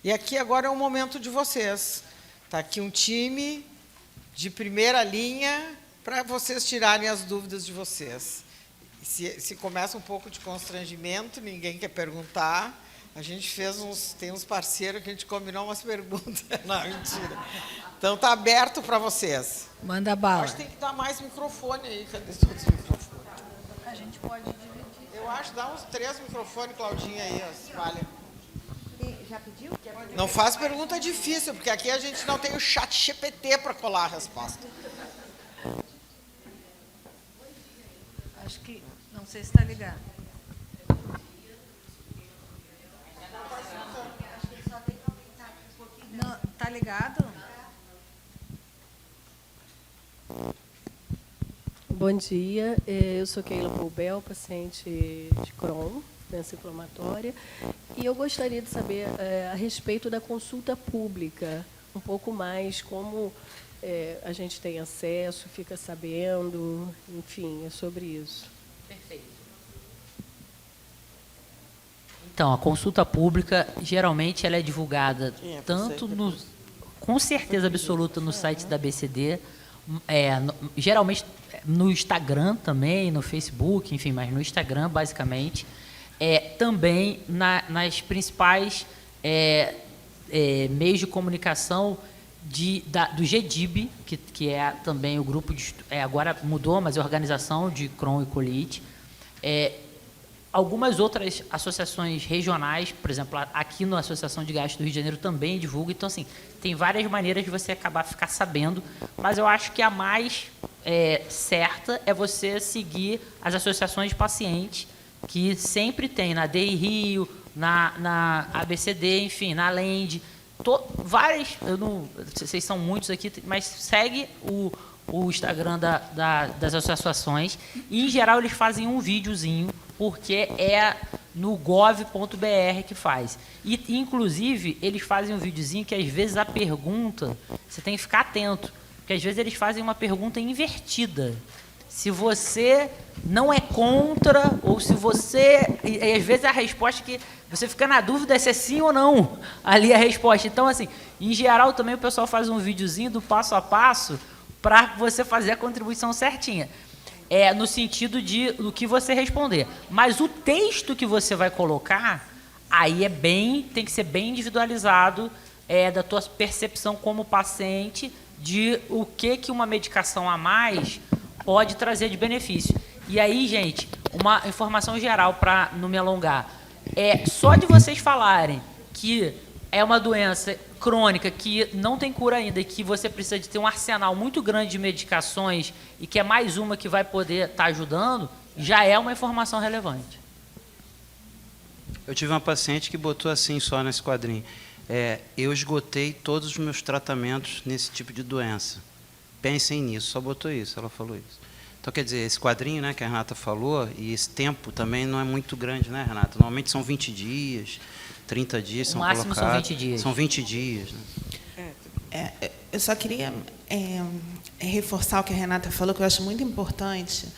E aqui agora é o momento de vocês. Está aqui um time de primeira linha para vocês tirarem as dúvidas de vocês. Se começa um pouco de constrangimento, ninguém quer perguntar. A gente tem uns parceiros que a gente combinou umas perguntas. Não, mentira. Então, está aberto para vocês. Manda bala. Acho que tem que dar mais microfone aí. Cadê os outros microfones? A gente pode dividir. Eu acho que dá uns 3 microfones, Claudinha, aí. Vale. Já pediu? Não faz pergunta difícil, porque aqui a gente não tem o chat GPT para colar a resposta. Acho que... Não sei se está ligado. Não, está ligado? Bom dia, eu sou Keila Poubel, paciente de Crohn, doença inflamatória, e eu gostaria de saber a respeito da consulta pública, um pouco mais, como a gente tem acesso, fica sabendo, enfim, é sobre isso. Perfeito. Então, a consulta pública, geralmente, ela é divulgada tanto com certeza absoluta no site da BCD, geralmente no Instagram também, no Facebook, enfim, mas no Instagram, basicamente. Também nas principais meios de comunicação do GDIB, que é também o grupo agora mudou, mas é a organização de Crohn e colite. Algumas outras associações regionais, por exemplo, aqui na Associação de Gastro do Rio de Janeiro também divulga. Então, assim, tem várias maneiras de você ficar sabendo, mas eu acho que a mais certa é você seguir as associações de pacientes, que sempre tem na DI Rio, na ABCD, enfim, na Lend, várias, vocês são muitos aqui, mas segue o Instagram das associações, e, em geral, eles fazem um videozinho, porque é no gov.br que faz. E, inclusive, eles fazem um videozinho que, às vezes, a pergunta, você tem que ficar atento, porque, às vezes, eles fazem uma pergunta invertida. Se você não é contra, ou se você... E, às vezes, a resposta que você fica na dúvida se é sim ou não ali a resposta. Então, assim, em geral, também o pessoal faz um videozinho do passo a passo para você fazer a contribuição certinha. No sentido do que você responder. Mas o texto que você vai colocar, aí tem que ser bem individualizado da tua percepção como paciente de o que uma medicação a mais pode trazer de benefício. E aí, gente, uma informação geral para não me alongar. Só de vocês falarem que é uma doença crônica que não tem cura ainda e que você precisa de ter um arsenal muito grande de medicações e que é mais uma que vai poder estar ajudando, já é uma informação relevante. Eu tive uma paciente que botou assim só nesse quadrinho. Eu esgotei todos os meus tratamentos nesse tipo de doença. Pensem nisso, só botou isso, ela falou isso. Então, quer dizer, esse quadrinho, né, que a Renata falou, e esse tempo também não é muito grande, né, Renata? Normalmente são 20 dias, 30 dias são colocados. O máximo são 20 dias. São 20 dias. Né? Eu só queria reforçar o que a Renata falou, que eu acho muito importante,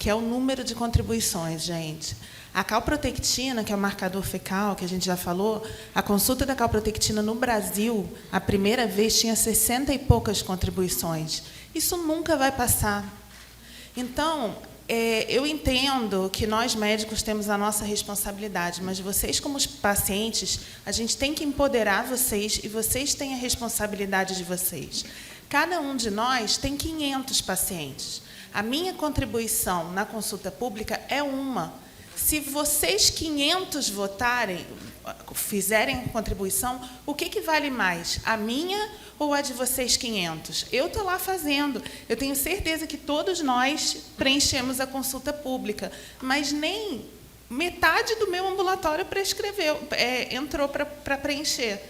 que é o número de contribuições, gente. A calprotectina, que é o marcador fecal, que a gente já falou, a consulta da calprotectina no Brasil, a primeira vez, tinha 60 e poucas contribuições. Isso nunca vai passar. Então, eu entendo que nós, médicos, temos a nossa responsabilidade, mas vocês, como os pacientes, a gente tem que empoderar vocês e vocês têm a responsabilidade de vocês. Cada um de nós tem 500 pacientes. A minha contribuição na consulta pública é uma. Se vocês 500 votarem, fizerem contribuição, o que vale mais? A minha ou a de vocês 500? Eu estou lá fazendo. Eu tenho certeza que todos nós preenchemos a consulta pública, mas nem metade do meu ambulatório entrou para preencher.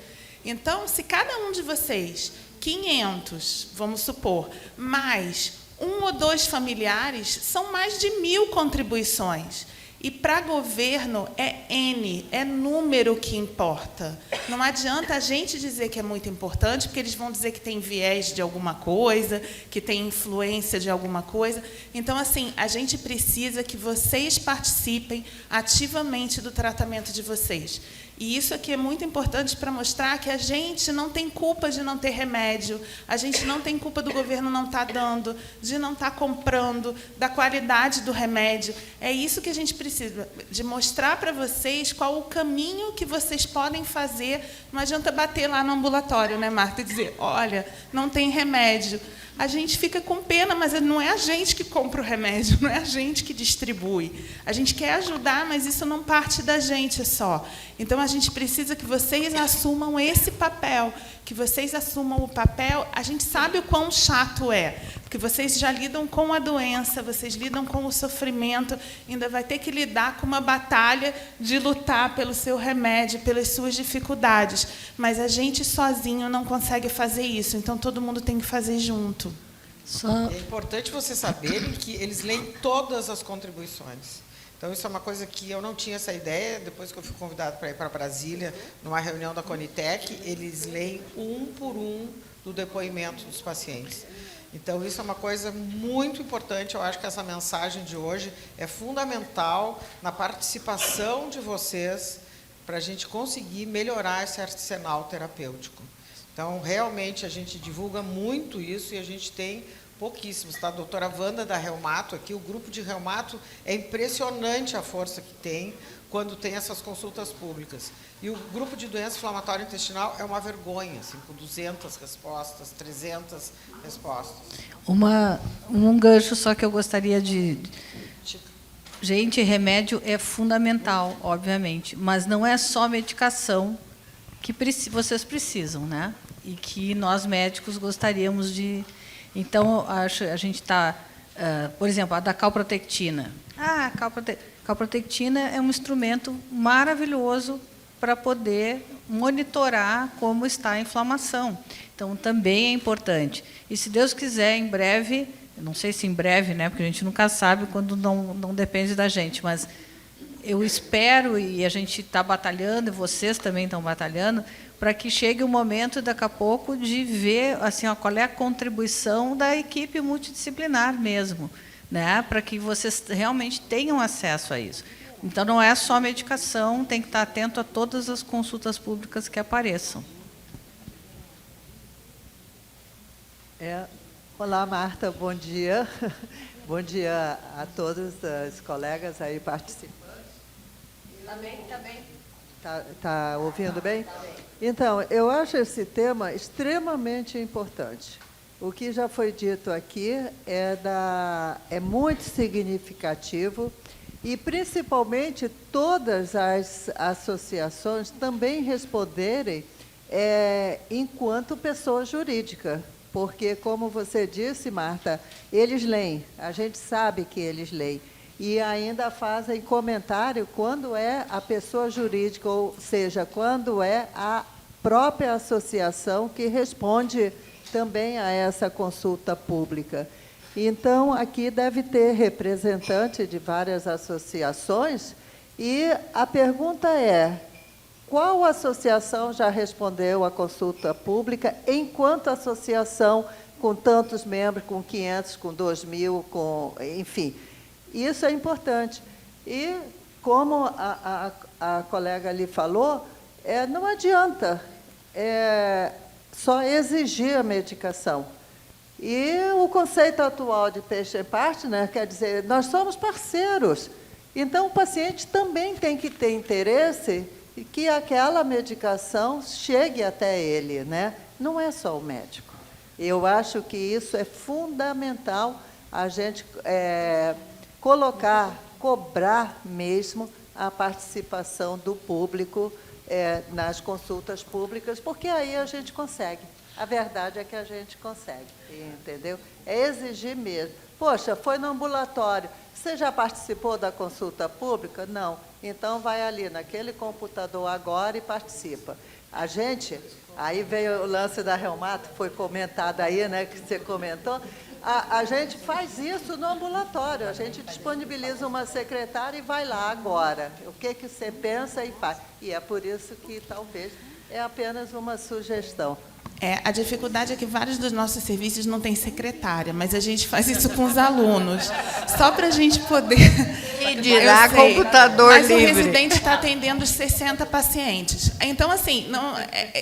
Então, se cada um de vocês, 500, vamos supor, mais 1 ou 2 familiares, são mais de 1000 contribuições. E, para governo, é N, é número que importa. Não adianta a gente dizer que é muito importante, porque eles vão dizer que tem viés de alguma coisa, que tem influência de alguma coisa. Então, assim, a gente precisa que vocês participem ativamente do tratamento de vocês. E isso aqui é muito importante para mostrar que a gente não tem culpa de não ter remédio, a gente não tem culpa do governo não estar dando, de não estar comprando, da qualidade do remédio. É isso que a gente precisa, de mostrar para vocês qual o caminho que vocês podem fazer. Não adianta bater lá no ambulatório, né, Marta, e dizer, olha, não tem remédio. A gente fica com pena, mas não é a gente que compra o remédio, não é a gente que distribui. A gente quer ajudar, mas isso não parte da gente só. Então, a gente precisa que vocês assumam esse papel, que vocês assumam o papel. A gente sabe o quão chato é, porque vocês já lidam com a doença, vocês lidam com o sofrimento, ainda vai ter que lidar com uma batalha de lutar pelo seu remédio, pelas suas dificuldades. Mas a gente sozinho não consegue fazer isso, então todo mundo tem que fazer junto. É importante vocês saberem que eles leem todas as contribuições. Então, isso é uma coisa que eu não tinha essa ideia. Depois que eu fui convidado para ir para Brasília, numa reunião da Conitec, eles leem um por um do depoimento dos pacientes. Então, isso é uma coisa muito importante. Eu acho que essa mensagem de hoje é fundamental na participação de vocês para a gente conseguir melhorar esse arsenal terapêutico. Então, realmente, a gente divulga muito isso e a gente tem pouquíssimos. Tá? A doutora Wanda da Reumato aqui, o grupo de Reumato, é impressionante a força que tem quando tem essas consultas públicas. E o grupo de doença inflamatória intestinal é uma vergonha, assim, com 200 respostas, 300 respostas. Um gancho só que eu gostaria de... Gente, remédio é fundamental, obviamente, mas não é só medicação que vocês precisam, né? E que nós médicos gostaríamos de... Então, a gente está, por exemplo, a da calprotectina. A calprotectina é um instrumento maravilhoso para poder monitorar como está a inflamação. Então, também é importante. E, se Deus quiser, em breve, não sei se em breve, né, porque a gente nunca sabe quando não depende da gente, mas eu espero, e a gente está batalhando, e vocês também estão batalhando, para que chegue o momento, daqui a pouco, de ver assim, ó, qual é a contribuição da equipe multidisciplinar mesmo, né, para que vocês realmente tenham acesso a isso. Então, não é só medicação, tem que estar atento a todas as consultas públicas que apareçam. Olá, Marta, bom dia. Bom dia a todos os colegas aí participantes. Está bem. Está ouvindo bem? Então, eu acho esse tema extremamente importante. O que já foi dito aqui é muito significativo e, principalmente, todas as associações também responderem enquanto pessoa jurídica, porque, como você disse, Marta, eles leem, a gente sabe que eles leem, e ainda fazem comentário quando é a pessoa jurídica, ou seja, quando é a própria associação que responde também a essa consulta pública. Então, aqui deve ter representante de várias associações, e a pergunta é, qual associação já respondeu à consulta pública enquanto associação com tantos membros, com 500, com 2.000, enfim. Isso é importante. E, como a colega ali falou, não adianta só exigir a medicação. E o conceito atual de patient partner quer dizer, nós somos parceiros. Então, o paciente também tem que ter interesse que aquela medicação chegue até ele, né? Não é só o médico. Eu acho que isso é fundamental, a gente cobrar mesmo a participação do público nas consultas públicas, porque aí a gente consegue. A verdade é que a gente consegue, entendeu? É exigir mesmo. Poxa, foi no ambulatório, você já participou da consulta pública? Não. Então, vai ali naquele computador agora e participa. A gente, aí veio o lance da Reumato, foi comentado aí, né, que você comentou, a gente faz isso no ambulatório, a gente disponibiliza uma secretária e vai lá agora. O que você pensa e faz. E é por isso que, talvez, é apenas uma sugestão. A dificuldade é que vários dos nossos serviços não têm secretária, mas a gente faz isso com os alunos, só para a gente poder Que dirá Eu sei, computador mas livre. o residente está atendendo os 60 pacientes. Então, assim,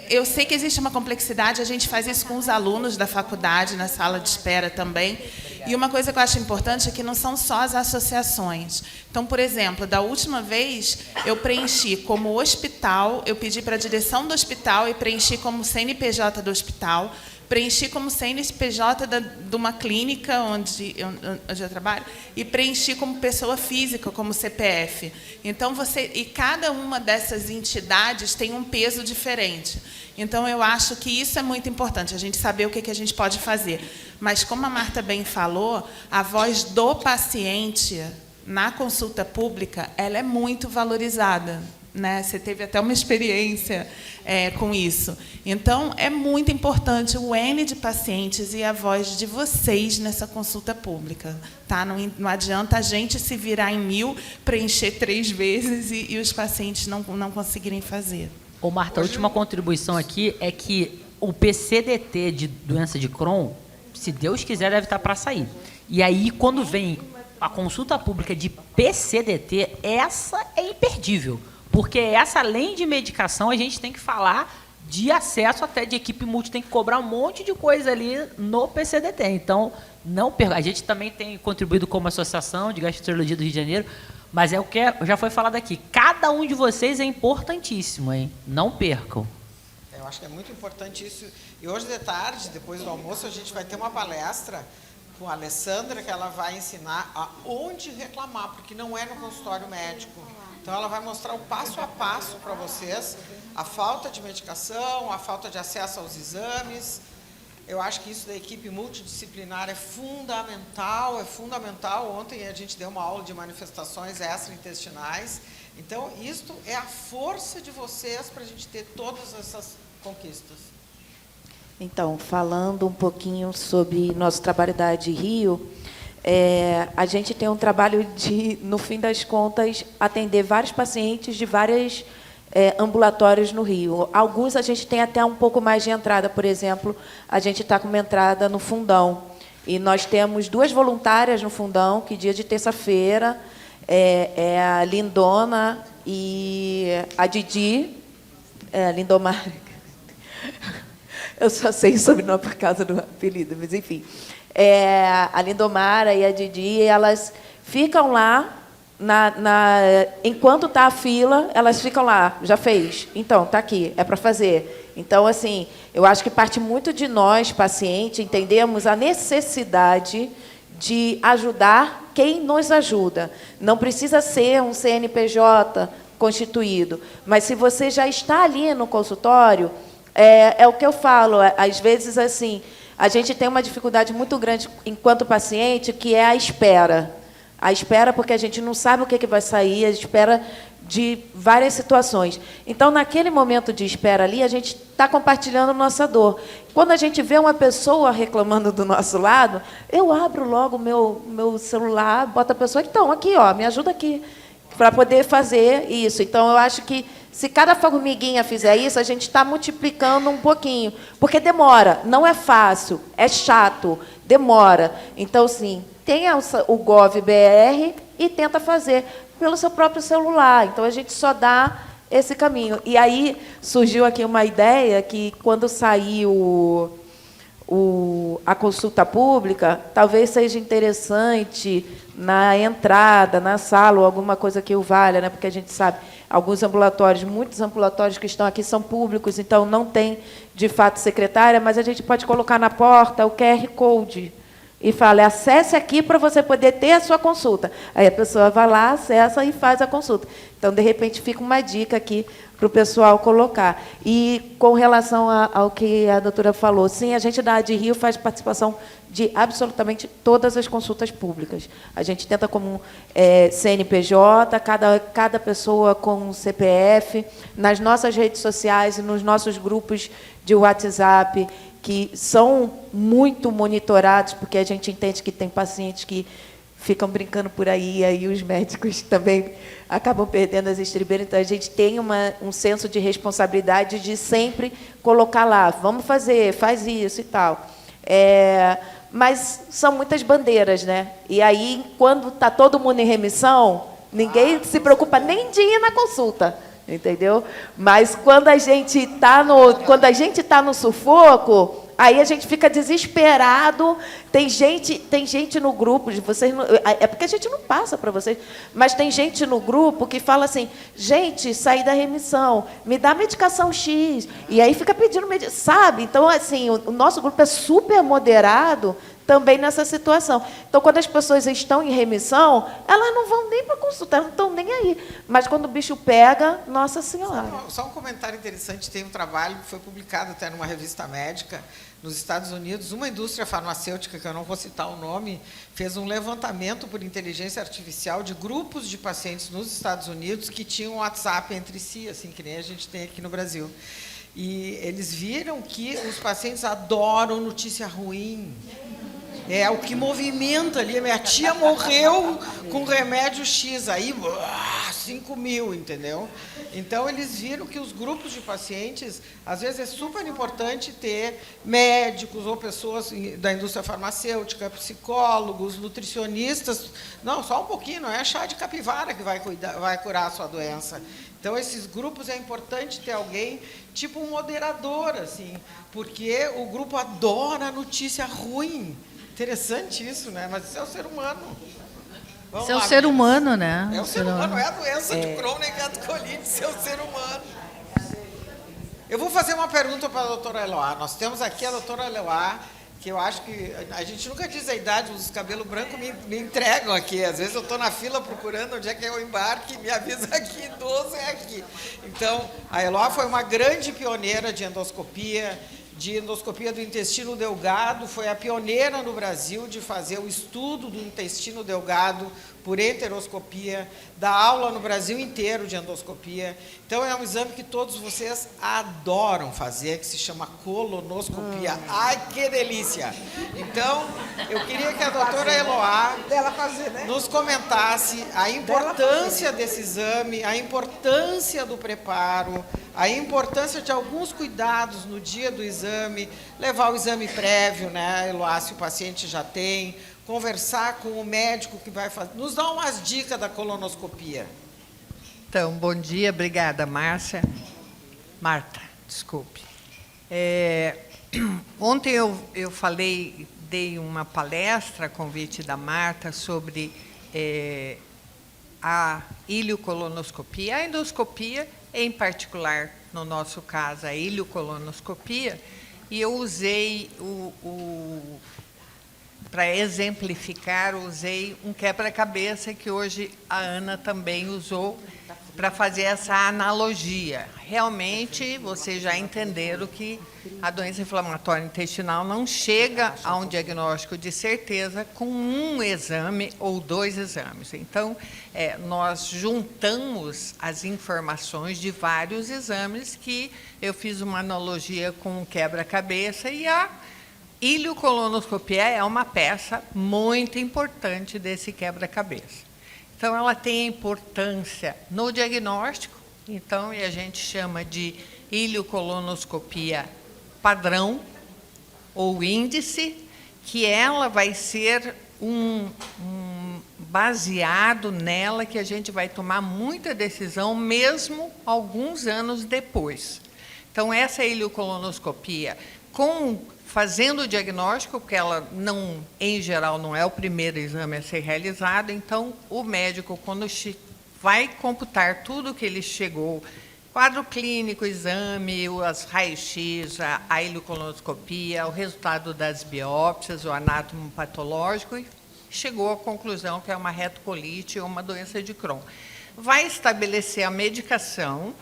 eu sei que existe uma complexidade, a gente faz isso com os alunos da faculdade, na sala de espera também. E uma coisa que eu acho importante é que não são só as associações. Então, por exemplo, da última vez, eu preenchi como hospital, eu pedi para a direção do hospital e preenchi como CNPJ do hospital, preenchi como CNPJ de uma clínica onde eu trabalho e preenchi como pessoa física, como CPF. Então, e cada uma dessas entidades tem um peso diferente. Então, eu acho que isso é muito importante, a gente saber o que a gente pode fazer. Mas, como a Marta bem falou, a voz do paciente na consulta pública, ela é muito valorizada, né? Você teve até uma experiência com isso. Então, é muito importante o N de pacientes e a voz de vocês nessa consulta pública. Tá? Não adianta a gente se virar em 1000, preencher 3 vezes e os pacientes não conseguirem fazer. Ô, Marta, a última contribuição aqui é que o PCDT de doença de Crohn, se Deus quiser, deve estar para sair. E aí, quando vem a consulta pública de PCDT, essa é imperdível. Porque essa, além de medicação, a gente tem que falar de acesso até de equipe multi, tem que cobrar um monte de coisa ali no PCDT. Então, não perca. A gente também tem contribuído como associação de gastroenterologia do Rio de Janeiro, mas é o que já foi falado aqui. Cada um de vocês é importantíssimo, hein? Não percam. Eu acho que é muito importante isso. E hoje de tarde, depois do almoço, a gente vai ter uma palestra com a Alessandra, que ela vai ensinar aonde reclamar, porque não é no consultório médico. Então, ela vai mostrar o passo a passo para vocês, a falta de medicação, a falta de acesso aos exames. Eu acho que isso da equipe multidisciplinar é fundamental, é fundamental. Ontem a gente deu uma aula de manifestações extraintestinais. Então, isto é a força de vocês para a gente ter todas essas conquistas. Então, falando um pouquinho sobre nosso trabalho da AD Rio, a gente tem um trabalho de, no fim das contas, atender vários pacientes de vários ambulatórios no Rio. Alguns a gente tem até um pouco mais de entrada, por exemplo, a gente está com uma entrada no Fundão. E nós temos 2 voluntárias no Fundão, que dia de terça-feira é a Lindona e a Didi, Lindomar. Eu só sei o sobrenome por causa do apelido, mas enfim. A Lindomara e a Didi, elas ficam lá, enquanto está a fila, elas ficam lá, já fez. Então, está aqui, é para fazer. Então, assim, eu acho que parte muito de nós, pacientes, entendemos a necessidade de ajudar quem nos ajuda. Não precisa ser um CNPJ constituído, mas se você já está ali no consultório, é o que eu falo, às vezes, assim, a gente tem uma dificuldade muito grande, enquanto paciente, que é a espera. A espera porque a gente não sabe o que vai sair, a espera de várias situações. Então, naquele momento de espera ali, a gente está compartilhando nossa dor. Quando a gente vê uma pessoa reclamando do nosso lado, eu abro logo o meu celular, boto a pessoa, então, aqui, ó, me ajuda aqui, para poder fazer isso. Então, eu acho que, se cada formiguinha fizer isso, a gente está multiplicando um pouquinho. Porque demora, não é fácil, é chato, demora. Então, sim, tenha o Gov.br e tenta fazer pelo seu próprio celular. Então, a gente só dá esse caminho. E aí surgiu aqui uma ideia que, quando sair a consulta pública, talvez seja interessante na entrada, na sala, ou alguma coisa que o valha, né? Porque a gente sabe, alguns ambulatórios, muitos ambulatórios que estão aqui são públicos, então não tem, de fato, secretária, mas a gente pode colocar na porta o QR Code e fala, acesse aqui para você poder ter a sua consulta. Aí a pessoa vai lá, acessa e faz a consulta. Então, de repente, fica uma dica aqui para o pessoal colocar. E, com relação ao que a doutora falou, sim, a gente da AD Rio faz participação de absolutamente todas as consultas públicas. A gente tenta como CNPJ, cada pessoa com CPF, nas nossas redes sociais e nos nossos grupos de WhatsApp, que são muito monitorados, porque a gente entende que tem pacientes que ficam brincando por aí, e aí os médicos também acabam perdendo as estribeiras. Então, a gente tem um senso de responsabilidade de sempre colocar lá, vamos fazer, faz isso e tal. Mas são muitas bandeiras, né? E aí, quando está todo mundo em remissão, Ninguém se preocupa nem de ir na consulta, entendeu? Mas quando a gente está no sufoco, aí a gente fica desesperado. Tem gente no grupo de vocês, é porque a gente não passa para vocês, mas tem gente no grupo que fala assim: gente, saí da remissão, me dá medicação X, e aí fica pedindo medicação, sabe? Então, assim, o nosso grupo é super moderado também nessa situação. Então, quando as pessoas estão em remissão, elas não vão nem para consulta, elas não estão nem aí. Mas quando o bicho pega, Nossa Senhora. Só um comentário interessante, tem um trabalho que foi publicado até numa revista médica nos Estados Unidos. Uma indústria farmacêutica, que eu não vou citar o nome, fez um levantamento por inteligência artificial de grupos de pacientes nos Estados Unidos que tinham WhatsApp entre si, assim que nem a gente tem aqui no Brasil. E eles viram que os pacientes adoram notícia ruim. É o que movimenta ali. Minha tia morreu com remédio X, aí 5 mil, entendeu? Então, eles viram que os grupos de pacientes, às vezes é super importante ter médicos ou pessoas da indústria farmacêutica, psicólogos, nutricionistas. Não, só um pouquinho, não é chá de capivara que vai curar a sua doença. Então, esses grupos é importante ter alguém, tipo um moderador, assim, porque o grupo adora notícia ruim. Interessante isso, né? Mas isso é o ser humano. Vamos Isso é o lá, ser meninas. humano, né? É o ser humano, não é a doença de Crohn nem a colite, isso é o ser humano. Eu vou fazer uma pergunta para a doutora Eloá. Nós temos aqui a doutora Eloá, que eu acho que a gente nunca diz a idade, os cabelos brancos me entregam aqui. Às vezes eu estou na fila procurando onde é que é o embarque, me avisa aqui, idoso é aqui. Então, a Eloá foi uma grande pioneira de endoscopia do intestino delgado, foi a pioneira no Brasil de fazer o estudo do intestino delgado por enteroscopia, dá aula no Brasil inteiro de endoscopia. Então, é um exame que todos vocês adoram fazer, que se chama colonoscopia. Ai, que delícia! Então, eu queria que a doutora Eloá nos comentasse a importância desse exame, a importância do preparo, a importância de alguns cuidados no dia do exame, levar o exame prévio, né, Eloá, se o paciente já tem, conversar com o médico que vai fazer. Nos dá umas dicas da colonoscopia. Então, bom dia, obrigada, Márcia. Marta, desculpe. Ontem eu dei uma palestra a convite da Marta sobre a ilioColonoscopia, a endoscopia, em particular, no nosso caso, a ilioColonoscopia, e eu usei para exemplificar, usei um quebra-cabeça que hoje a Ana também usou para fazer essa analogia. Realmente, vocês já entenderam que a doença inflamatória intestinal não chega a um diagnóstico de certeza com um exame ou 2 exames. Então, nós juntamos as informações de vários exames que eu fiz uma analogia com um quebra-cabeça e a ilioColonoscopia é uma peça muito importante desse quebra-cabeça. Então, ela tem importância no diagnóstico, então, e a gente chama de ilioColonoscopia padrão ou índice, que ela vai ser baseado nela que a gente vai tomar muita decisão, mesmo alguns anos depois. Então, essa ilioColonoscopia, fazendo o diagnóstico, porque ela, em geral, não é o primeiro exame a ser realizado, então, o médico, quando vai computar tudo que ele chegou, quadro clínico, exame, as raios-x, a ilioColonoscopia, o resultado das biópsias, o anátomo patológico, e chegou à conclusão que é uma retocolite ou uma doença de Crohn. Vai estabelecer a medicação,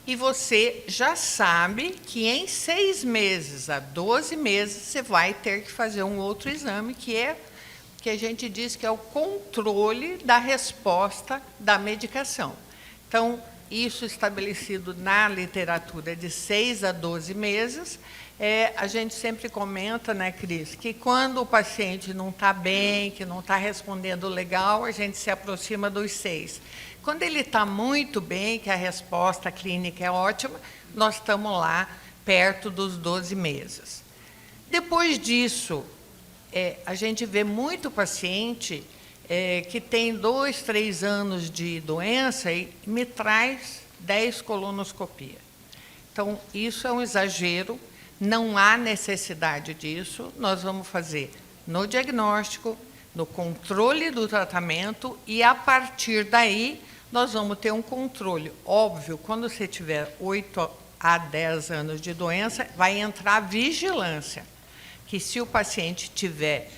e você já sabe que em 6 meses a 12 meses você vai ter que fazer um outro exame, que a gente diz que é o controle da resposta da medicação. Então, isso estabelecido na literatura de 6 a 12 meses, a gente sempre comenta, né, Cris, que quando o paciente não está bem, que não está respondendo legal, a gente se aproxima dos 6. Quando ele está muito bem, que a resposta clínica é ótima, nós estamos lá perto dos 12 meses. Depois disso, a gente vê muito paciente que tem 2, 3 anos de doença e me traz 10 colonoscopias. Então, isso é um exagero, não há necessidade disso. Nós vamos fazer no diagnóstico, no controle do tratamento, e, a partir daí, nós vamos ter um controle. Óbvio, quando você tiver 8 a 10 anos de doença, vai entrar vigilância, que se o paciente tiver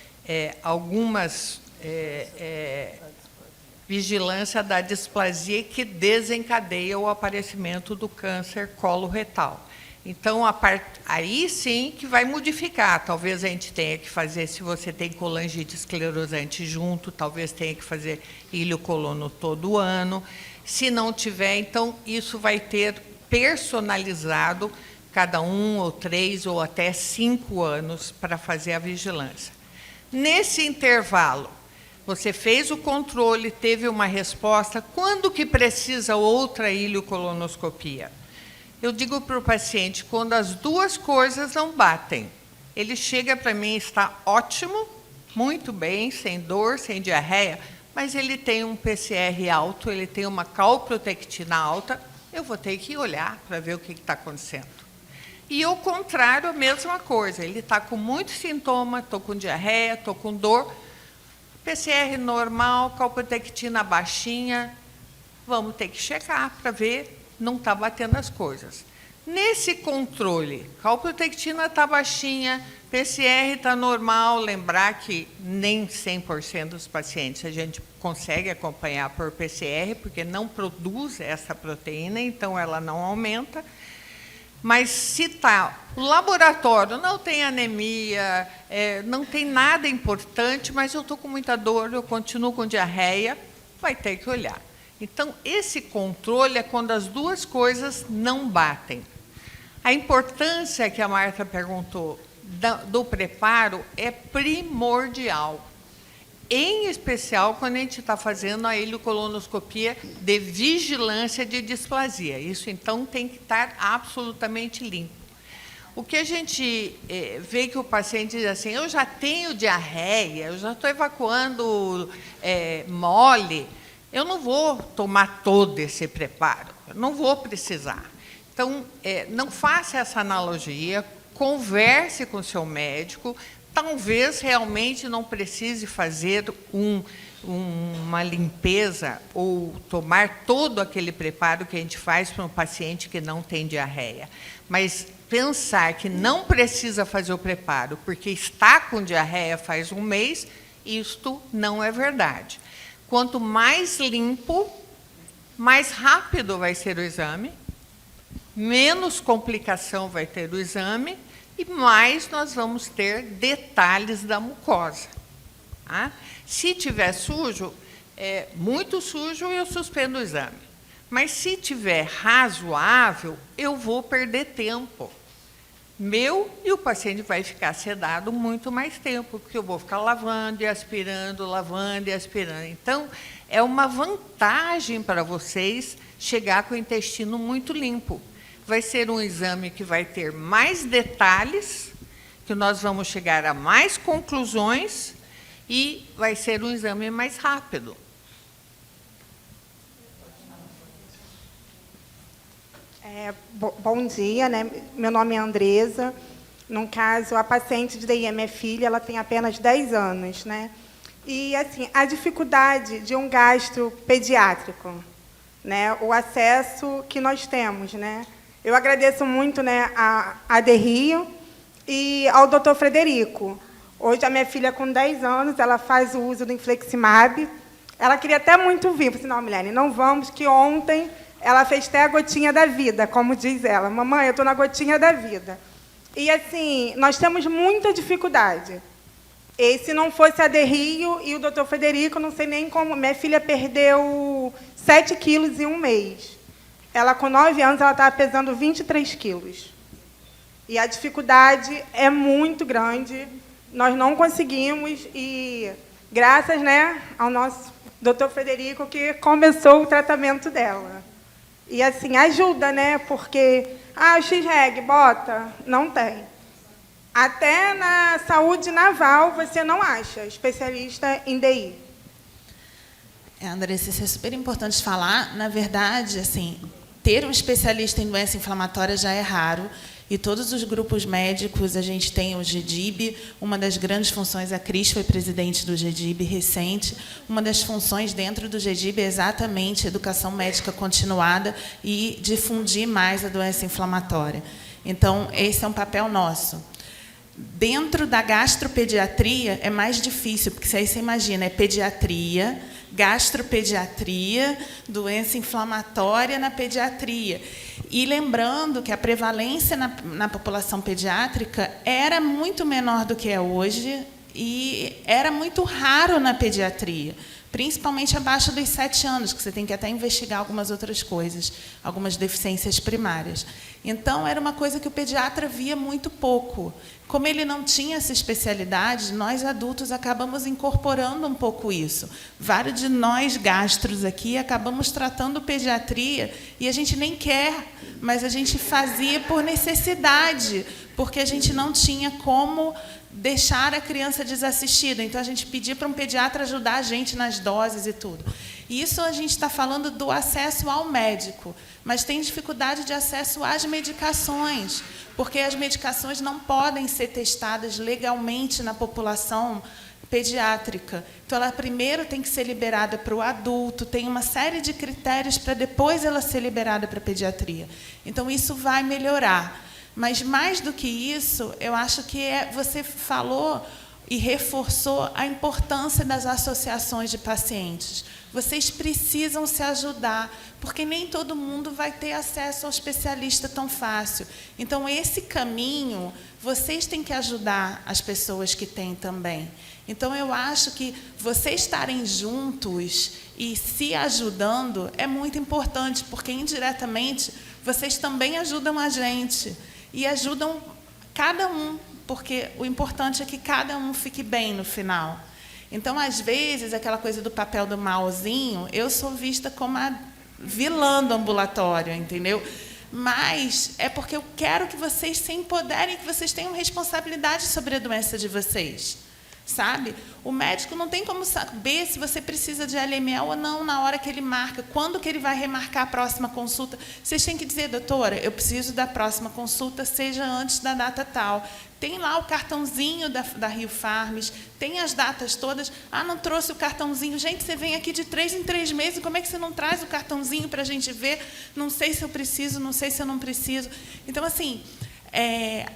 algumas vigilância da displasia que desencadeia o aparecimento do câncer coloretal. Então, aí sim que vai modificar. Talvez a gente tenha que fazer, se você tem colangite esclerosante junto, talvez tenha que fazer ilho colono todo ano. Se não tiver, então, isso vai ter personalizado cada 1 ou 3 ou até 5 anos para fazer a vigilância. Nesse intervalo, você fez o controle, teve uma resposta. Quando que precisa outra ileocolonoscopia? Eu digo para o paciente, quando as duas coisas não batem. Ele chega para mim, está ótimo, muito bem, sem dor, sem diarreia, mas ele tem um PCR alto, ele tem uma calprotectina alta, eu vou ter que olhar para ver o que está acontecendo. E ao contrário, a mesma coisa, ele está com muito sintoma, estou com diarreia, estou com dor, PCR normal, calprotectina baixinha, vamos ter que checar para ver, não está batendo as coisas. Nesse controle, calprotectina está baixinha, PCR está normal, lembrar que nem 100% dos pacientes a gente consegue acompanhar por PCR, porque não produz essa proteína, então ela não aumenta. Mas se está, o laboratório não tem anemia, não tem nada importante, mas eu estou com muita dor, eu continuo com diarreia, vai ter que olhar. Então, esse controle é quando as duas coisas não batem. A importância que a Marta perguntou do preparo é primordial, em especial quando a gente está fazendo a ileocolonoscopia de vigilância de displasia. Isso, então, tem que estar absolutamente limpo. O que a gente vê que o paciente diz assim, eu já tenho diarreia, eu já estou evacuando mole, eu não vou tomar todo esse preparo, eu não vou precisar. Então, não faça essa analogia, converse com o seu médico, talvez realmente não precise fazer uma limpeza ou tomar todo aquele preparo que a gente faz para um paciente que não tem diarreia. Mas pensar que não precisa fazer o preparo porque está com diarreia faz um mês, isto não é verdade. Quanto mais limpo, mais rápido vai ser o exame, menos complicação vai ter o exame e mais nós vamos ter detalhes da mucosa. Tá? Se tiver sujo, muito sujo, eu suspendo o exame. Mas se tiver razoável, eu vou perder tempo. Meu e o paciente vai ficar sedado muito mais tempo, porque eu vou ficar lavando e aspirando, lavando e aspirando. Então, é uma vantagem para vocês chegar com o intestino muito limpo. Vai ser um exame que vai ter mais detalhes, que nós vamos chegar a mais conclusões e vai ser um exame mais rápido. Bom dia, né? Meu nome é Andresa. No caso, a paciente de DI é minha filha, ela tem apenas 10 anos, né? E, assim, a dificuldade de um gastro pediátrico, né? O acesso que nós temos, né? Eu agradeço muito, né, a DRIO e ao Dr. Frederico. Hoje, a minha filha, com 10 anos, ela faz o uso do Infliximab. Ela queria até muito vir. Eu falei, não, Milene, não vamos, que ontem ela fez até a gotinha da vida, como diz ela. Mamãe, eu estou na gotinha da vida. E, assim, nós temos muita dificuldade. E se não fosse a DRIO e o Dr. Frederico, não sei nem como... Minha filha perdeu 7 quilos em um mês. Ela, com 9 anos, ela estava pesando 23 quilos. E a dificuldade é muito grande. Nós não conseguimos, e graças, né, ao nosso Dr. Frederico, que começou o tratamento dela. E, assim, ajuda, né, porque, o X-Reg, bota, não tem. Até na saúde naval você não acha especialista em DI. Andressa, isso é super importante falar. Na verdade, assim, ter um especialista em doença inflamatória já é raro. E todos os grupos médicos, a gente tem o GDIB, uma das grandes funções, a Cris foi presidente do GDIB recente, uma das funções dentro do GDIB é exatamente educação médica continuada e difundir mais a doença inflamatória. Então, esse é um papel nosso. Dentro da gastropediatria é mais difícil, porque aí você imagina, é pediatria, gastropediatria, doença inflamatória na pediatria. E lembrando que a prevalência na população pediátrica era muito menor do que é hoje e era muito raro na pediatria, principalmente abaixo dos 7 anos, que você tem que até investigar algumas outras coisas, algumas deficiências primárias. Então, era uma coisa que o pediatra via muito pouco. Como ele não tinha essa especialidade, nós adultos acabamos incorporando um pouco isso. Vários de nós gastros aqui acabamos tratando pediatria e a gente nem quer, mas a gente fazia por necessidade, porque a gente não tinha como deixar a criança desassistida. Então, a gente pedia para um pediatra ajudar a gente nas doses e tudo. E isso a gente está falando do acesso ao médico, mas tem dificuldade de acesso às medicações, porque as medicações não podem ser testadas legalmente na população pediátrica. Então, ela primeiro tem que ser liberada para o adulto, tem uma série de critérios para depois ela ser liberada para a pediatria. Então, isso vai melhorar. Mas, mais do que isso, eu acho que você falou e reforçou a importância das associações de pacientes. Vocês precisam se ajudar, porque nem todo mundo vai ter acesso ao especialista tão fácil. Então, esse caminho, vocês têm que ajudar as pessoas que têm também. Então, eu acho que vocês estarem juntos e se ajudando é muito importante, porque, indiretamente, vocês também ajudam a gente. E ajudam cada um, porque o importante é que cada um fique bem no final. Então, às vezes, aquela coisa do papel do malzinho, eu sou vista como a vilã do ambulatório, entendeu? Mas é porque eu quero que vocês se empoderem, que vocês tenham responsabilidade sobre a doença de vocês. Sabe? O médico não tem como saber se você precisa de LML ou não na hora que ele marca, quando que ele vai remarcar a próxima consulta. Vocês têm que dizer, doutora, eu preciso da próxima consulta, seja antes da data tal. Tem lá o cartãozinho da Rio Farms, tem as datas todas. Ah, não trouxe o cartãozinho. Gente, você vem aqui de 3 em 3 meses, como é que você não traz o cartãozinho para a gente ver? Não sei se eu preciso, não sei se eu não preciso. Então, assim,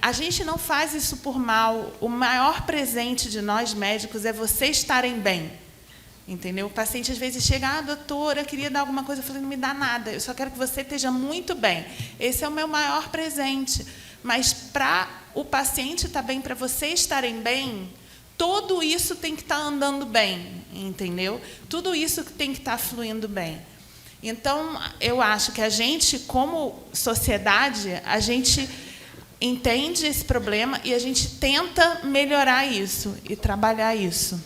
a gente não faz isso por mal. O maior presente de nós médicos é vocês estarem bem. Entendeu? O paciente às vezes chega, doutora, eu queria dar alguma coisa. Eu falei, não me dá nada, eu só quero que você esteja muito bem. Esse é o meu maior presente. Mas para o paciente estar bem, para vocês estarem bem, tudo isso tem que estar andando bem, entendeu? Tudo isso tem que estar fluindo bem. Então, eu acho que a gente, como sociedade, a gente entende esse problema e a gente tenta melhorar isso e trabalhar isso.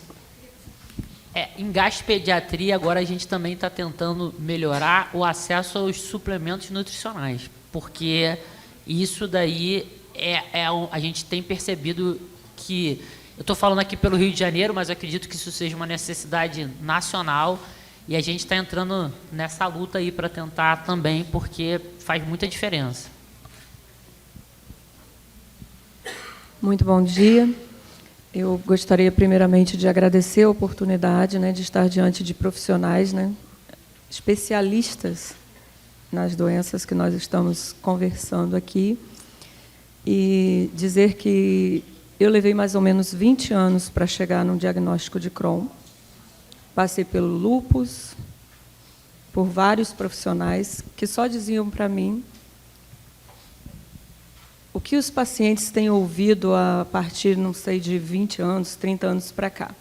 Em gastropediatria, agora a gente também está tentando melhorar o acesso aos suplementos nutricionais, porque isso daí a gente tem percebido que... Eu estou falando aqui pelo Rio de Janeiro, mas eu acredito que isso seja uma necessidade nacional e a gente está entrando nessa luta aí para tentar também, porque faz muita diferença. Muito bom dia. Eu gostaria, primeiramente, de agradecer a oportunidade, de estar diante de profissionais, especialistas nas doenças que nós estamos conversando aqui, e dizer que eu levei mais ou menos 20 anos para chegar num diagnóstico de Crohn. Passei pelo lúpus, por vários profissionais que só diziam para mim o que os pacientes têm ouvido a partir, não sei, de 20 anos, 30 anos para cá.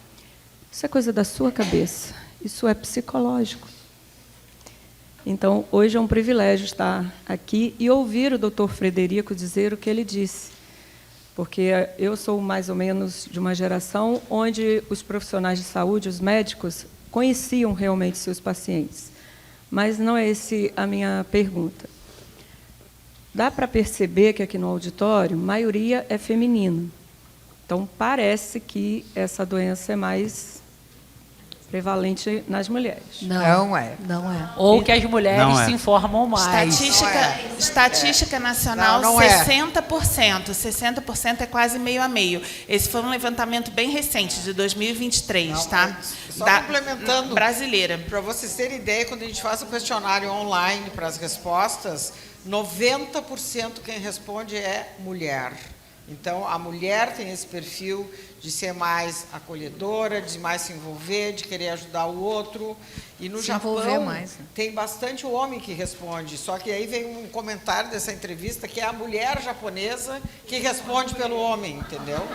Isso é coisa da sua cabeça, isso é psicológico. Então, hoje é um privilégio estar aqui e ouvir o Dr. Frederico dizer o que ele disse, porque eu sou mais ou menos de uma geração onde os profissionais de saúde, os médicos, conheciam realmente seus pacientes. Mas não é essa a minha pergunta. Dá para perceber que aqui no auditório, a maioria é feminina. Então, parece que essa doença é mais prevalente nas mulheres. Não é. Não é. Ou que as mulheres Não é. se informam mais. Estatística nacional, Não é. 60%. 60% é quase meio a meio. Esse foi um levantamento bem recente, de 2023, tá? Só complementando. Brasileira. Para vocês terem ideia, quando a gente faz o questionário online para as respostas, 90% quem responde é mulher. Então, a mulher tem esse perfil de ser mais acolhedora, de mais se envolver, de querer ajudar o outro. E no Se envolver Japão, mais, né? tem bastante homem que responde. Só que aí vem um comentário dessa entrevista que é a mulher japonesa que responde pelo homem, entendeu?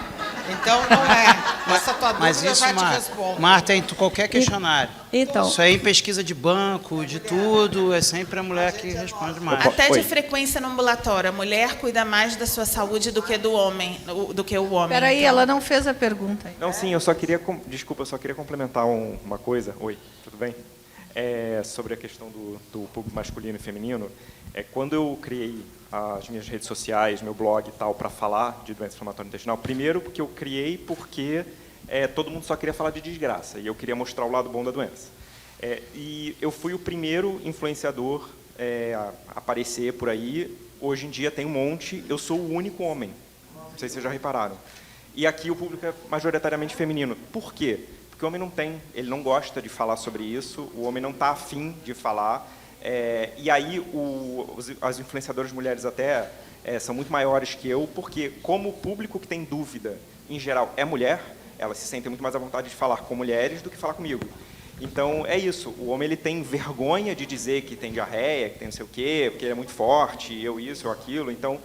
Então, não é. Essa tua Mas dúvida eu isso, já te respondo. Marta, em qualquer questionário. Então, Isso aí em pesquisa de banco, de tudo, é sempre a mulher que responde mais. Até de frequência no ambulatório. A mulher cuida mais da sua saúde do que do homem, do que o homem. Peraí, então. ela não fez a pergunta. Não, sim, eu só queria, desculpa, eu só queria complementar uma coisa. Oi, tudo bem? Sobre a questão do público masculino e feminino. Quando eu criei as minhas redes sociais, meu blog e tal, para falar de doença inflamatória intestinal, primeiro porque eu criei porque todo mundo só queria falar de desgraça, e eu queria mostrar o lado bom da doença. E eu fui o primeiro influenciador a aparecer por aí. Hoje em dia tem um monte, eu sou o único homem. Não sei se vocês já repararam. E aqui o público é majoritariamente feminino. Por quê? Porque o homem não tem, ele não gosta de falar sobre isso, o homem não está afim de falar. E aí as influenciadoras mulheres até são muito maiores que eu, porque como o público que tem dúvida, em geral, é mulher, elas se sentem muito mais à vontade de falar com mulheres do que falar comigo. Então, é isso. O homem ele tem vergonha de dizer que tem diarreia, que tem não sei o quê, porque ele é muito forte, eu isso, eu aquilo. Então,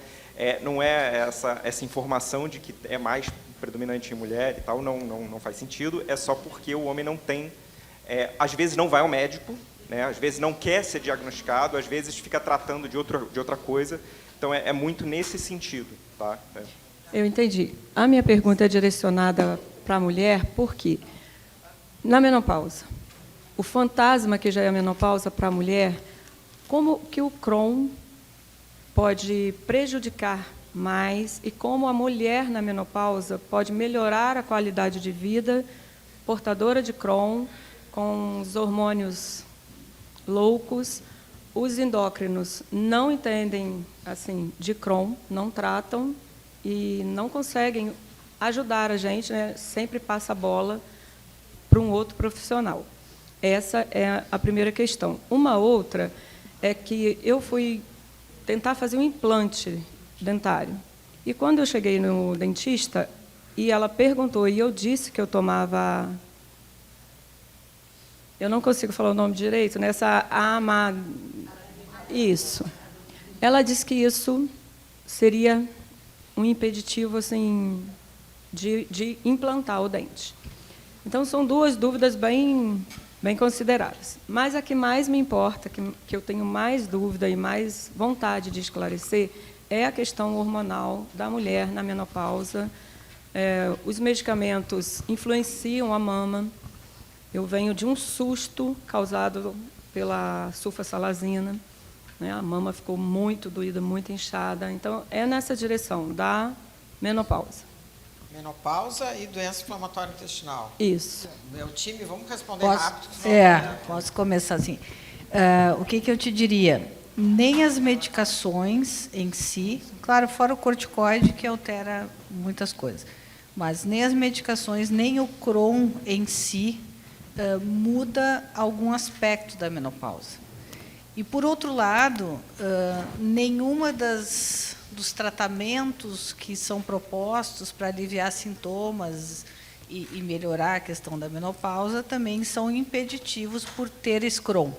não é essa informação de que é mais predominante em mulher e tal, não faz sentido. É só porque o homem não tem... às vezes não vai ao médico, né? Às vezes não quer ser diagnosticado, às vezes fica tratando de outra coisa. Então, é muito nesse sentido. Tá? eu entendi. A minha pergunta é direcionada para a mulher, porque na menopausa, o fantasma que já é a menopausa para a mulher, como que o Crohn pode prejudicar mais e como a mulher na menopausa pode melhorar a qualidade de vida portadora de Crohn com os hormônios loucos. Os endócrinos não entendem assim de Crohn, não tratam e não conseguem ajudar a gente, né? Sempre passa a bola para um outro profissional. Essa é a primeira questão. Uma outra é que eu fui tentar fazer um implante dentário. E quando eu cheguei no dentista, e ela perguntou, e eu disse que eu tomava... Eu não consigo falar o nome direito, nessa Isso. Ela disse que isso seria um impeditivo assim, de implantar o dente. Então, são duas dúvidas bem consideradas. Mas a que mais me importa, que eu tenho mais dúvida e mais vontade de esclarecer, é a questão hormonal da mulher na menopausa. Os medicamentos influenciam a mama. Eu venho de um susto causado pela sulfasalazina, né? A mama ficou muito doída, muito inchada. Então, é nessa direção da menopausa. Menopausa e doença inflamatória intestinal. Isso. Meu time, vamos responder rápido. Posso começar assim. O que eu te diria? Nem as medicações em si, claro, fora o corticoide, que altera muitas coisas, mas nem as medicações, nem o Crohn em si muda algum aspecto da menopausa. E, por outro lado, nenhuma dos tratamentos que são propostos para aliviar sintomas e melhorar a questão da menopausa também são impeditivos por ter esse Crohn.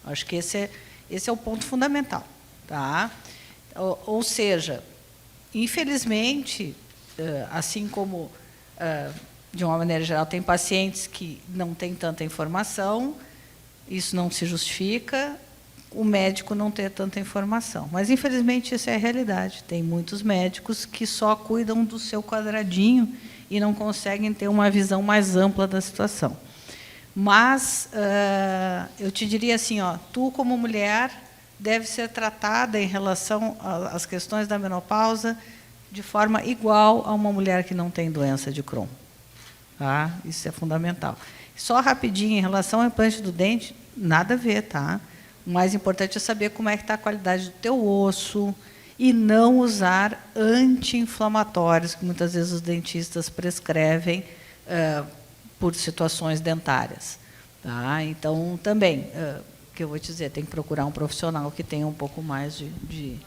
Acho que esse é o ponto fundamental. Tá? Ou seja, infelizmente, assim como, de uma maneira geral, tem pacientes que não têm tanta informação, isso não se justifica, o médico não ter tanta informação. Mas, infelizmente, isso é a realidade. Tem muitos médicos que só cuidam do seu quadradinho e não conseguem ter uma visão mais ampla da situação. Mas eu te diria assim, tu, como mulher, deve ser tratada em relação às questões da menopausa de forma igual a uma mulher que não tem doença de Crohn. Tá? Isso é fundamental. Só rapidinho, em relação ao implante do dente, nada a ver, tá? O mais importante é saber como é que está a qualidade do teu osso e não usar anti-inflamatórios, que muitas vezes os dentistas prescrevem por situações dentárias. Tá? Então, também, o que eu vou te dizer, tem que procurar um profissional que tenha um pouco mais de...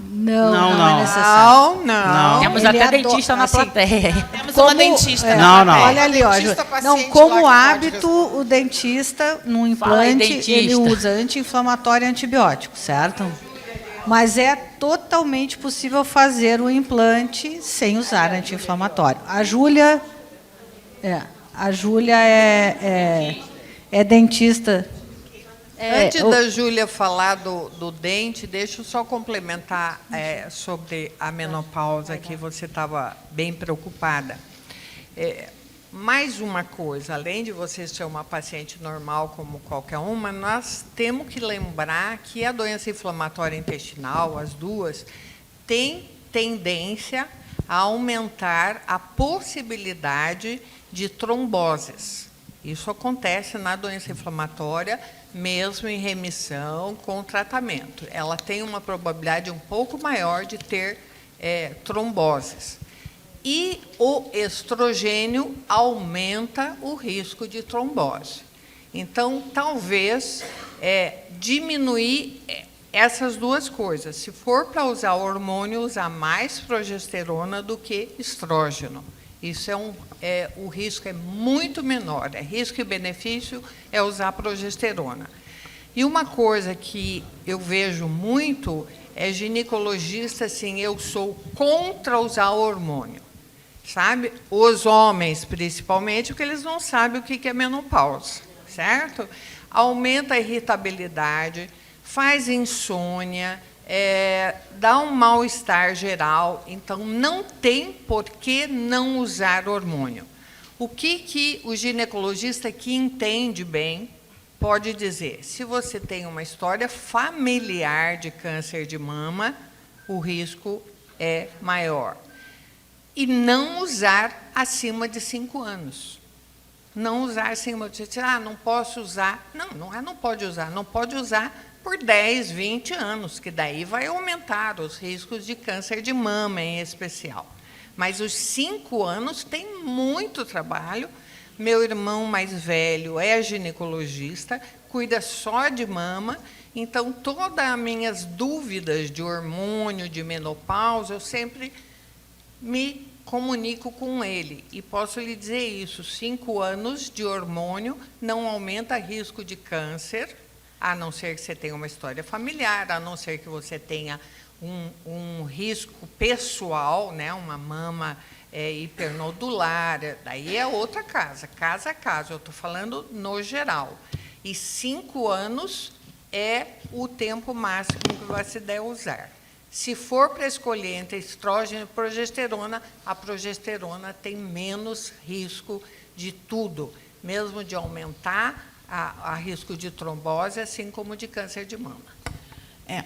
Não é necessário. Não. Temos até dentista na plateia. Temos uma dentista. Olha ali, ó. Não, como hábito, o dentista, no implante, ele usa anti-inflamatório e antibiótico, certo? Mas é totalmente possível fazer o implante sem usar anti-inflamatório. A Júlia é dentista. Antes da Júlia falar do dente, deixa eu só complementar sobre a menopausa, que você estava bem preocupada. Mais uma coisa, além de você ser uma paciente normal como qualquer uma, nós temos que lembrar que a doença inflamatória intestinal, as duas, tem tendência a aumentar a possibilidade de tromboses. Isso acontece na doença inflamatória, mesmo em remissão com tratamento. Ela tem uma probabilidade um pouco maior de ter tromboses. E o estrogênio aumenta o risco de trombose. Então, talvez diminuir essas duas coisas. Se for para usar hormônio, usar mais progesterona do que estrógeno. Isso o risco é muito menor. Risco e benefício é usar progesterona. E uma coisa que eu vejo muito é ginecologista assim, eu sou contra usar hormônio. Sabe? Os homens, principalmente, porque eles não sabem o que é menopausa, certo? Aumenta a irritabilidade, faz insônia, dá um mal-estar geral, então não tem por que não usar hormônio. O que o ginecologista que entende bem pode dizer? Se você tem uma história familiar de câncer de mama, o risco é maior. E não usar acima de 5 anos. Não usar acima de... não posso usar. Não pode usar. Não pode usar por 10, 20 anos, que daí vai aumentar os riscos de câncer de mama, em especial. Mas os 5 anos tem muito trabalho. Meu irmão mais velho é ginecologista, cuida só de mama, então todas as minhas dúvidas de hormônio, de menopausa, eu sempre me comunico com ele. E posso lhe dizer isso, 5 anos de hormônio não aumenta risco de câncer, a não ser que você tenha uma história familiar, a não ser que você tenha um risco pessoal, né, uma mama hipernodular, daí é outra casa a casa, eu estou falando no geral. E 5 anos é o tempo máximo que você deve usar. Se for para escolher entre estrógeno e progesterona, a progesterona tem menos risco de tudo, mesmo de aumentar a risco de trombose, assim como de câncer de mama.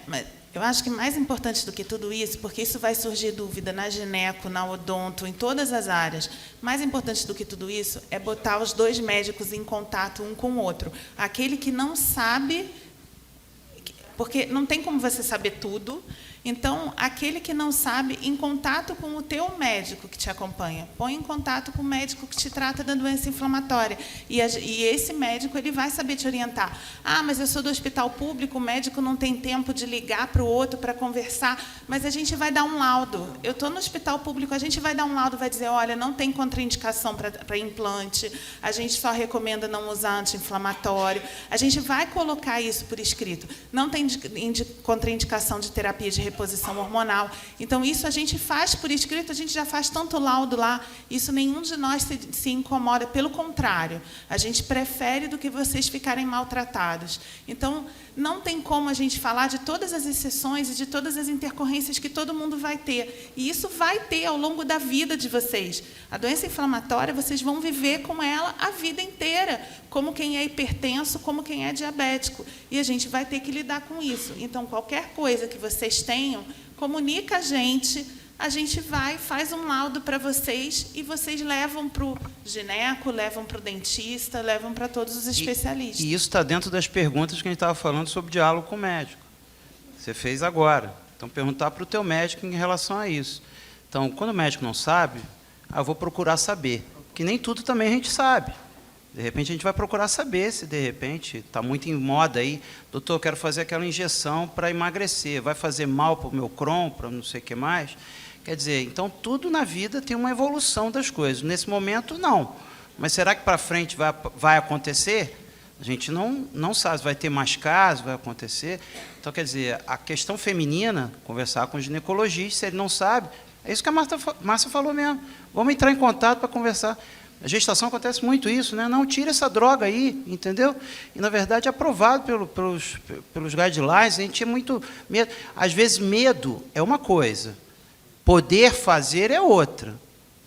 Mas eu acho que mais importante do que tudo isso, porque isso vai surgir dúvida na gineco, na odonto, em todas as áreas, mais importante do que tudo isso é botar os 2 médicos em contato um com o outro. Aquele que não sabe, porque não tem como você saber tudo, então, aquele que não sabe, em contato com o teu médico que te acompanha. Põe em contato com o médico que te trata da doença inflamatória. E esse médico ele vai saber te orientar. Mas eu sou do hospital público, o médico não tem tempo de ligar para o outro para conversar, mas a gente vai dar um laudo. Eu estou no hospital público, a gente vai dar um laudo, vai dizer, olha, não tem contraindicação para implante, a gente só recomenda não usar anti-inflamatório. A gente vai colocar isso por escrito. Não tem contraindicação de terapia de reposição hormonal. Então, isso a gente faz por escrito, a gente já faz tanto laudo lá, isso nenhum de nós se incomoda, pelo contrário, a gente prefere do que vocês ficarem maltratados. Então, não tem como a gente falar de todas as exceções e de todas as intercorrências que todo mundo vai ter. E isso vai ter ao longo da vida de vocês. A doença inflamatória, vocês vão viver com ela a vida inteira, como quem é hipertenso, como quem é diabético. E a gente vai ter que lidar com isso. Então, qualquer coisa que vocês tenham, comunica a gente a gente vai, faz um laudo para vocês e vocês levam para o gineco, levam para o dentista, levam para todos os especialistas. E isso está dentro das perguntas que a gente estava falando sobre diálogo com o médico. Você fez agora. Então, perguntar para o teu médico em relação a isso. Então, quando o médico não sabe, eu vou procurar saber. Que nem tudo também a gente sabe. De repente, a gente vai procurar saber se, de repente, está muito em moda aí, doutor, eu quero fazer aquela injeção para emagrecer, vai fazer mal para o meu Crohn, para não sei o que mais. Quer dizer, então, tudo na vida tem uma evolução das coisas. Nesse momento, não. Mas será que para frente vai acontecer? A gente não sabe, vai ter mais casos, vai acontecer. Então, quer dizer, a questão feminina, conversar com o ginecologista, se ele não sabe, é isso que a Márcia falou mesmo. Vamos entrar em contato para conversar. A gestação acontece muito isso, né? Não, tira essa droga aí, entendeu? E, na verdade, é aprovado pelos guidelines, a gente é muito medo. Às vezes, medo é uma coisa, poder fazer é outra,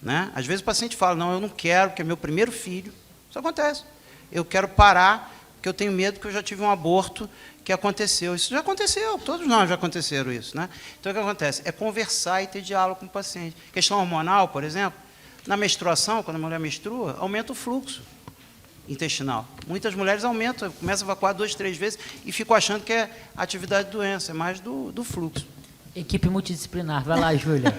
né? Às vezes o paciente fala, não, eu não quero, porque é meu primeiro filho. Isso acontece. Eu quero parar, porque eu tenho medo que eu já tive um aborto que aconteceu. Isso já aconteceu, todos nós já aconteceram isso, né? Então, o que acontece? É conversar e ter diálogo com o paciente. Questão hormonal, por exemplo, na menstruação, quando a mulher menstrua, aumenta o fluxo intestinal. Muitas mulheres aumentam, começam a evacuar 2, 3 vezes e ficam achando que é atividade de doença, é mais do fluxo. Equipe multidisciplinar. Vai lá, Júlia.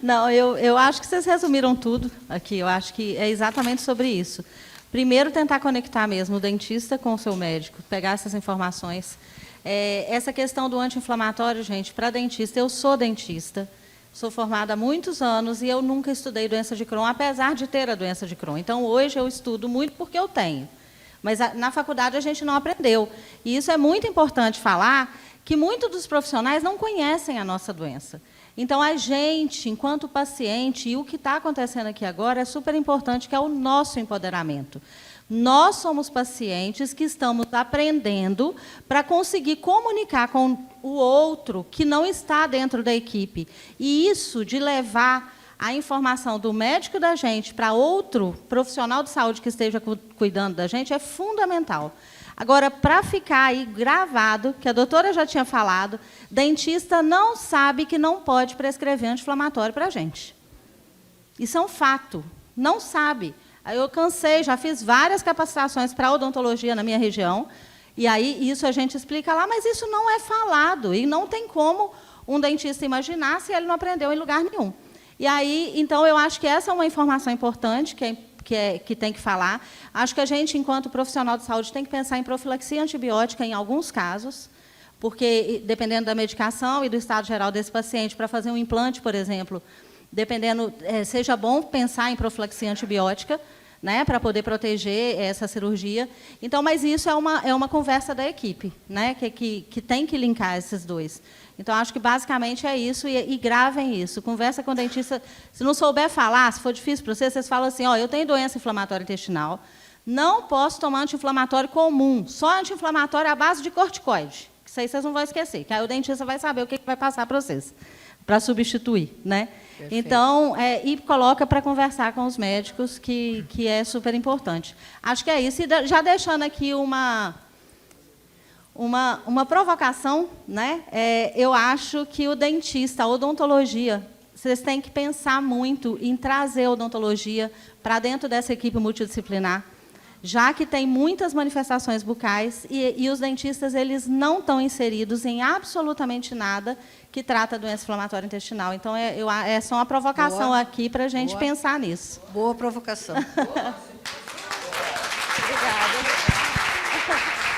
Não, eu acho que vocês resumiram tudo aqui. Eu acho que é exatamente sobre isso. Primeiro, tentar conectar mesmo o dentista com o seu médico, pegar essas informações. Essa questão do anti-inflamatório, gente, para dentista, eu sou dentista, sou formada há muitos anos e eu nunca estudei doença de Crohn, apesar de ter a doença de Crohn. Então, hoje eu estudo muito porque eu tenho. Mas na faculdade a gente não aprendeu. E isso é muito importante falar, que muitos dos profissionais não conhecem a nossa doença. Então, a gente, enquanto paciente, e o que está acontecendo aqui agora é super importante, que é o nosso empoderamento. Nós somos pacientes que estamos aprendendo para conseguir comunicar com o outro que não está dentro da equipe. E isso de levar a informação do médico da gente para outro profissional de saúde que esteja cuidando da gente é fundamental. Agora, para ficar aí gravado, que a doutora já tinha falado, dentista não sabe que não pode prescrever anti-inflamatório para a gente. Isso é um fato. Não sabe. Aí eu cansei, já fiz várias capacitações para odontologia na minha região, e aí isso a gente explica lá, mas isso não é falado, e não tem como um dentista imaginar se ele não aprendeu em lugar nenhum. E aí, então, eu acho que essa é uma informação importante que tem que falar. Acho que a gente, enquanto profissional de saúde, tem que pensar em profilaxia antibiótica em alguns casos, porque, dependendo da medicação e do estado geral desse paciente, para fazer um implante, por exemplo, dependendo, seja bom pensar em profilaxia antibiótica, né, para poder proteger essa cirurgia. Então, mas isso é uma conversa da equipe, né, que tem que linkar esses dois. Então, acho que basicamente é isso, e gravem isso. Conversa com o dentista. Se não souber falar, se for difícil para vocês falam assim, eu tenho doença inflamatória intestinal, não posso tomar anti-inflamatório comum, só anti-inflamatório à base de corticoide. Isso aí vocês não vão esquecer, que aí o dentista vai saber o que vai passar para vocês, para substituir, né? Perfeito. Então, e coloca para conversar com os médicos, que é super importante. Acho que é isso. E já deixando aqui uma provocação, né? Eu acho que o dentista, a odontologia, vocês têm que pensar muito em trazer a odontologia para dentro dessa equipe multidisciplinar, já que tem muitas manifestações bucais e os dentistas eles não estão inseridos em absolutamente nada que trata doença inflamatória intestinal. Então, é só uma provocação aqui para a gente pensar nisso. Boa provocação. Obrigada.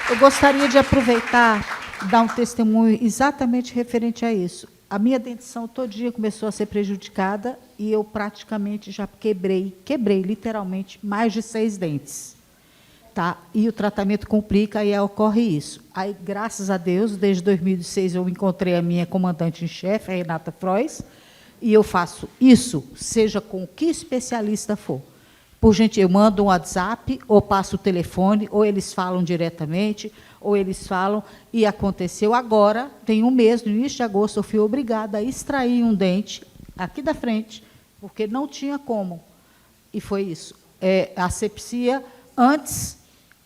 Eu gostaria de aproveitar, dar um testemunho exatamente referente a isso. A minha dentição todo dia começou a ser prejudicada e eu praticamente já quebrei literalmente mais de 6 dentes. Tá? E o tratamento complica e ocorre isso. Aí, graças a Deus, desde 2006 eu encontrei a minha comandante em chefe, a Renata Frois, e eu faço isso, seja com que especialista for. Por gente, eu mando um WhatsApp, ou passo o telefone, ou eles falam diretamente, ou eles falam, e aconteceu agora, tem um mês, no início de agosto, eu fui obrigada a extrair um dente aqui da frente, porque não tinha como. E foi isso. Asepsia antes,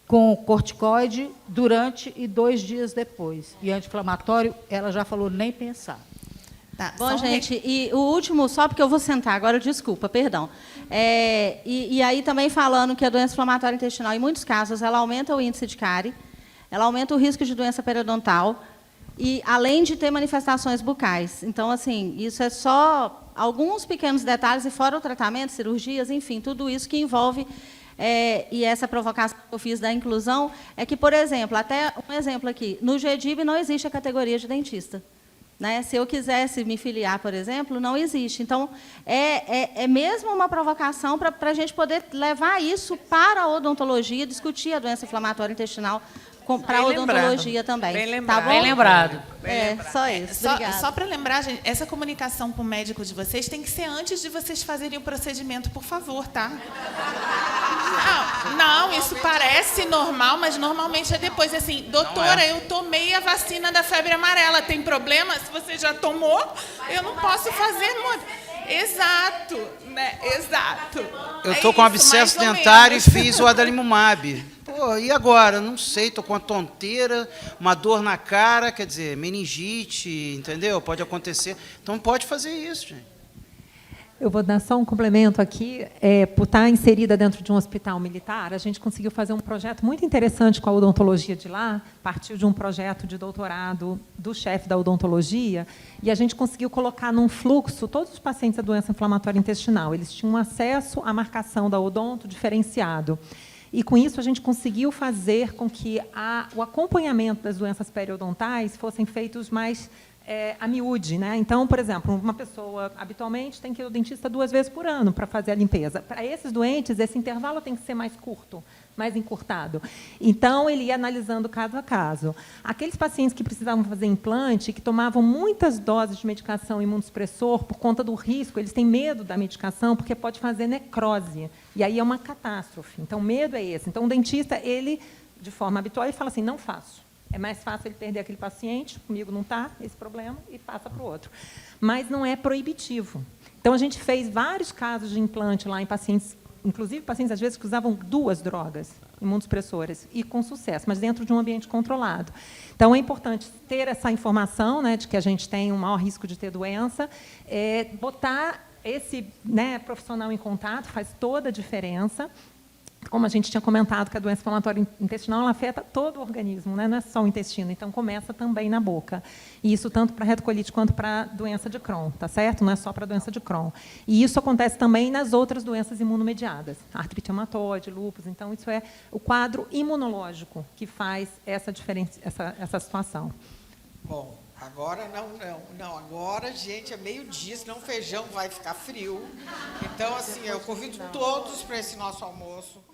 com corticoide, durante e 2 dias depois. E anti-inflamatório, ela já falou nem pensar. Tá, Bom, só um gente, e o último, só porque eu vou sentar agora, desculpa, perdão. E aí também falando que a doença inflamatória intestinal, em muitos casos, ela aumenta o índice de cárie, ela aumenta o risco de doença periodontal, e além de ter manifestações bucais. Então, assim, isso é só alguns pequenos detalhes, e fora o tratamento, cirurgias, enfim, tudo isso que envolve. E essa provocação que eu fiz da inclusão é que, por exemplo, até um exemplo aqui, no GEDIB não existe a categoria de dentista. Né? Se eu quisesse me filiar, por exemplo, não existe. Então, é mesmo uma provocação para a gente poder levar isso para a odontologia, discutir a doença inflamatória intestinal para a odontologia também. Bem lembrado. Tá bom? Bem lembrado. Só isso. Obrigada. Só para lembrar, gente, essa comunicação com o médico de vocês tem que ser antes de vocês fazerem o procedimento, por favor, tá? Não, isso parece normal, mas normalmente é depois. Assim, doutora, eu tomei a vacina da febre amarela, tem problema? Se você já tomou, eu não posso fazer muito. Exato, né? Exato. Eu tô com abscesso dentário e fiz o adalimumab. Pô, e agora? Não sei, tô com uma tonteira, uma dor na cara, quer dizer, meningite, entendeu? Pode acontecer. Então pode fazer isso, gente. Eu vou dar só um complemento aqui. Por estar inserida dentro de um hospital militar, a gente conseguiu fazer um projeto muito interessante com a odontologia de lá, partiu de um projeto de doutorado do chefe da odontologia, e a gente conseguiu colocar num fluxo todos os pacientes da doença inflamatória intestinal. Eles tinham acesso à marcação da odonto diferenciado. E, com isso, a gente conseguiu fazer com que o acompanhamento das doenças periodontais fossem feitos mais a miúde, né? Então, por exemplo, uma pessoa habitualmente tem que ir ao dentista 2 vezes por ano para fazer a limpeza. Para esses doentes, esse intervalo tem que ser mais curto, mais encurtado. Então, ele ia analisando caso a caso. Aqueles pacientes que precisavam fazer implante, que tomavam muitas doses de medicação imunossupressor por conta do risco, eles têm medo da medicação porque pode fazer necrose. E aí é uma catástrofe. Então, o medo é esse. Então, o dentista, ele, de forma habitual, ele fala assim, não faço. É mais fácil ele perder aquele paciente, comigo não está esse problema, e passa para o outro. Mas não é proibitivo. Então, a gente fez vários casos de implante lá em pacientes, inclusive pacientes, às vezes, que usavam 2 drogas imunossupressoras, e com sucesso, mas dentro de um ambiente controlado. Então, é importante ter essa informação, né, de que a gente tem um maior risco de ter doença, botar esse, né, profissional em contato faz toda a diferença. Como a gente tinha comentado, que a doença inflamatória intestinal ela afeta todo o organismo, né? Não é só o intestino, então começa também na boca. E isso tanto para retocolite quanto para doença de Crohn, tá certo? Não é só para doença de Crohn. E isso acontece também nas outras doenças imunomediadas, artrite reumatoide, lúpus. Então, isso é o quadro imunológico que faz essa diferença, essa situação. Bom, agora não. Agora, gente, é meio-dia, senão o feijão vai ficar frio. Então, assim, eu convido todos para esse nosso almoço.